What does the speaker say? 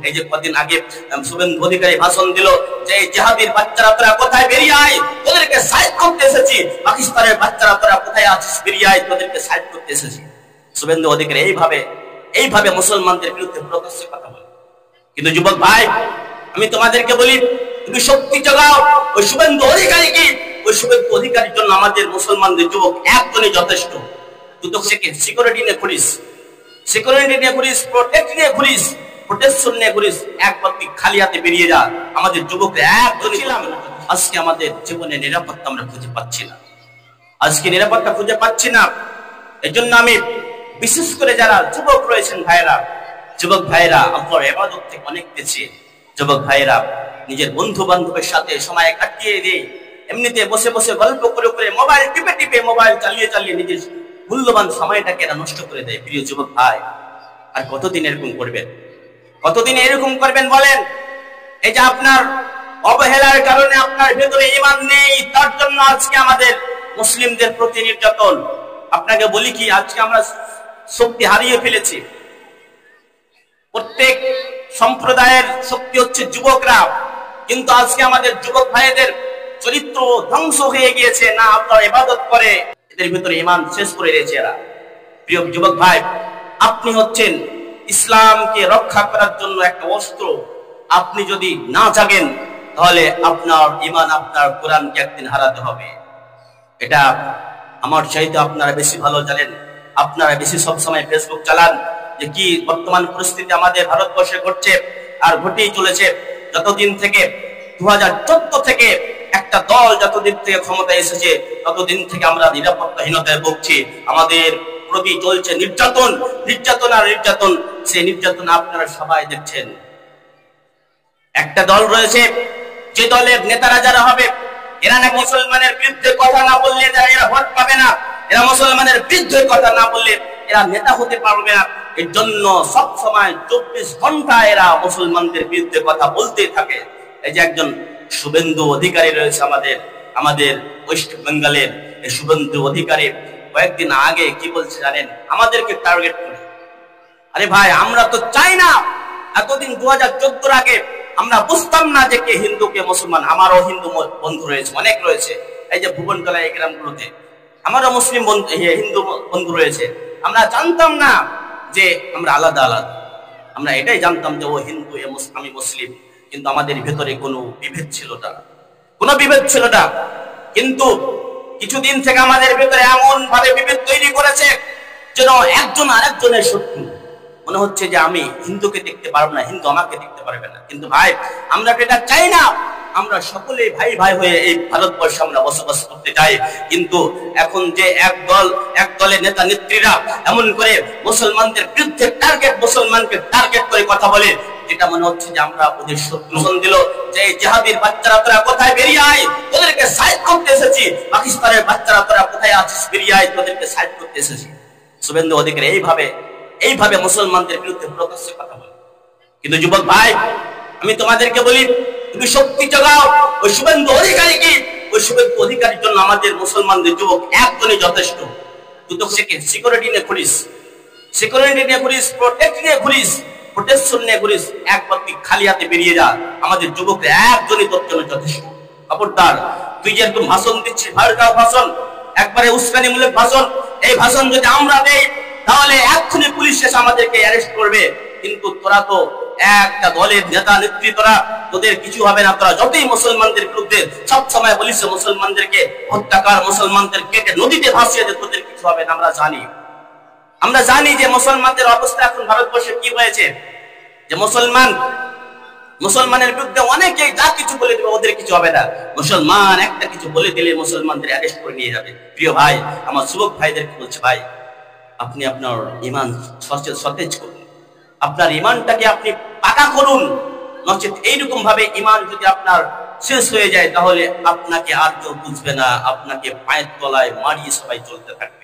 এই যে কদিন আগে শুভেন্দু অধিকারী ভাষণ দিল যে জিহাদির বাচ্চারা তোরা কোথায়, বেরিয়ে আয়, তোদেরকে সাইড করতে এসেছি। পাকিস্তানের বাচ্চারা তোরা কোথায় আছিস, বেরিয়ে আয়, তোদেরকে সাইড করতে এসেছি। শুভেন্দু অধিকারী এইভাবে মুসলমানদের বিরুদ্ধে প্রকাশ্যে কথা বলে। কিন্তু যুবক ভাই, আমি তোমাদেরকে বলি, তুমি শক্তি জোগাও ওই শুভেন্দু অধিকারীকে। ওই শুভেন্দু অধিকারীর জন্য আমাদের মুসলমানদের যুবক একজনই যথেষ্ট। তুই তো সিকিউরিটি নিয়ে ঘুরিস, প্রোটেক্ট নিয়ে ঘুরিস, প্রোটেকশন নিয়ে ঘুরিস, একবার তুই খালি হাতে বেরিয়ে যা। আমাদের যুবকরা একজনই ছিলাম। আজকে আমাদের জীবনে নিরাপত্তা আমরা খুঁজে পাচ্ছি না, আজকে নিরাপত্তা খুঁজে পাচ্ছি না। এই জন্য আমি বিশেষ করে যারা যুবক রয়েছেন যুবক ভাইরা আল্লাহর ইবাদত থেকে অনেক পেছে। যুবক ভাইরা নিজের বন্ধু বান্ধবের সাথে সময় কাটিয়ে দিয়ে এমনিতে বসে বসে গল্প করে মোবাইল টিপে মোবাইল চালিয়ে নিজের মূল্যবান সময়টাকে এরা নষ্ট করে দেয়। প্রিয় যুবক ভাই, আর কতদিন এরকম করবেন বলেন? এই যে আপনার অবহেলার কারণে আপনার ভেতরে ঈমান নেই, তার জন্য আজকে আমাদের মুসলিমদের প্রতি নির্যাতন। আপনাকে বলি কি, আজকে আমরা শক্তি হারিয়ে ফেলেছি। প্রত্যেক সম্প্রদায়ের শক্তি হচ্ছে যুবকরা, কিন্তু আজকে আমাদের যুবক ভাইদের চরিত্র ধ্বংস হয়ে গিয়েছে। না আল্লাহর ইবাদত করে, এদের ভিতরে ঈমান শেষ করে দিয়েছে এরা। প্রিয় যুবক ভাই, আপনি হচ্ছেন ইসলামকে রক্ষা করার জন্য একটা অস্ত্র। আপনি যদি না জাগেন তাহলে আপনার ঈমান, আপনার কোরআনকে একদিন হারাতে হবে। এটা আমার চাইতে আপনারা বেশি ভালো জানেন। আপনারা বেশি সবসময় ফেসবুক চালান, যে কি বর্তমান পরিস্থিতি আমাদের ভারতবর্ষে ঘটছে আর ঘটেই চলেছে। যতদিন থেকে 2014 থেকে একটা দল যতদিন থেকে ক্ষমতায় এসেছে, ততদিন থেকে আমরা নিরাপত্তাহীনতায় ভুগছি। আমাদের প্রতি চলছে নির্যাতন। সেই নির্যাতন আপনারা সবাই দেখছেন। একটা দল রয়েছে, যে দলের নেতারা যারা হবে, এরা নাকি মুসলমানের বিরুদ্ধে কথা না বললে এরা ভোট পাবে না, এরা মুসলমানের বিরুদ্ধে কথা না বললে এরা নেতা হতে পারবে না। এর জন্য সব সময় 24 ঘন্টা এরা মুসলমানদের বিরুদ্ধে কথা বলতে থাকে। এই যে একজন শুভেন্দু অধিকারী রয়েছে আমাদের ওয়েস্ট বেঙ্গলের, এই শুভেন্দু অধিকারী কয়েকদিন আগে কি বলছে জানেন? আমাদেরকে টার্গেট করে। আরে ভাই, আমরা তো চাই না। এতদিন 2014 আগে আমরা বুঝতাম না যে কে হিন্দু কে মুসলমান। আমারও হিন্দু বন্ধু রয়েছে, অনেক রয়েছে। এই যে ভুবনতলা এই গ্রামগুলোতে আমারও মুসলিম বন্ধু, হিন্দু বন্ধু রয়েছে। আমরা জানতাম না যে আমরা আলাদা। আমরা এটাই জানতাম যে ও হিন্দু, আমি মুসলিম। কিন্তু আমাদের ভেতরে কোনো বিভেদ ছিল না। কিন্তু কিছুদিন থেকে আমাদের ভেতরে এমন ভাবে বিভেদ তৈরি করেছে যেন একজন আরেকজনের শত্রু। মনে হচ্ছে যে আমি হিন্দুকে দেখতে পারবো না, হিন্দু আমাকে দেখতে পারবে না। কিন্তু ভাই, আমরা এটা চাই না। আমরা সকলে ভাই হয়ে এই ভারতবর্ষে আমরা বসবাস করতে চাই। কিন্তু এখন যে এক দলের নেতা নেত্রীরা এমন করে মুসলমানদের বিরুদ্ধে মুসলমানকে টার্গেট করে কথা বলে, এটা মনে হচ্ছে যে আমরা ওদের শত্রু। দিল যে জিহাদির বাচ্চারা তোরা কোথায়, বেরিয়ে আয়, তোদেরকে সাইড করতে এসেছি। পাকিস্তানের বাচ্চারা তোরা কোথায় আছিস, বেরিয়ে আয়, তোদেরকে সাইড করতে এসেছি। শুভেন্দু অধিকারী এইভাবে মুসলমানদের বিরুদ্ধে প্রকাশ্যে কথা বলে। কিন্তু যুবক ভাই, আমি তোমাদেরকে বলি, তুমি শক্তি জোগাও ওই শুভেন্দু অধিকারীকে। ওই শুভেন্দু অধিকারীর জন্য আমাদের মুসলমানদের যুবক একজনই যথেষ্ট। তুই তো সিকিউরিটি নিয়ে ঘুরিস, প্রোটেক্ট নিয়ে ঘুরিস, প্রোটেকশন নিয়ে ঘুরিস, একবার তুই খালি হাতে বেরিয়ে যা। আমাদের যুবকরা একজনই তোর জন্য যথেষ্ট। খবরদার, তুই যে একদম ভাষণ দিচ্ছিস, ভারকাও ভাষণ, একবারে উস্কানিমূলক ভাষণ। এই ভাষণ যদি আমরা দেই তাহলে এক্ষুনি পুলিশ এসে আমাদেরকে অ্যারেস্ট করবে। কিন্তু তোরা তো একটা দলের নেতা নেত্রী, তোদের কিছু হবে না। তোরা যতই মুসলমানদের বিরুদ্ধে সব সময় বলিস মুসলমানদেরকে হত্যা কর, মুসলমানদের কেটে নদীতে ভাসিয়ে দে, তোদের কিছু হবে না। আমরা জানি যে মুসলমানদের অবস্থা এখন ভারতবর্ষে কি হয়েছে, যে মুসলমানের বিরুদ্ধে অনেকে যা কিছু বলে দেবে, ওদের কিছু হবে না। মুসলমান একটা কিছু বলে দিলে মুসলমানদের অ্যারেস্ট করে নিয়ে যাবে। প্রিয় ভাই, আমার যুবক ভাইদেরকে বলছে, ভাই আপনি আপনার ঈমান সতেজ করুন, আপনার ঈমানটাকে আপনি পাকা করুন। নচেত এইরকম ভাবে ঈমান যদি আপনার শেষ হয়ে যায়, তাহলে আপনাকে আর কেউ বুঝবে না, আপনাকে পায়ের তলায় মারিয়ে সবাই চলতে থাকবে।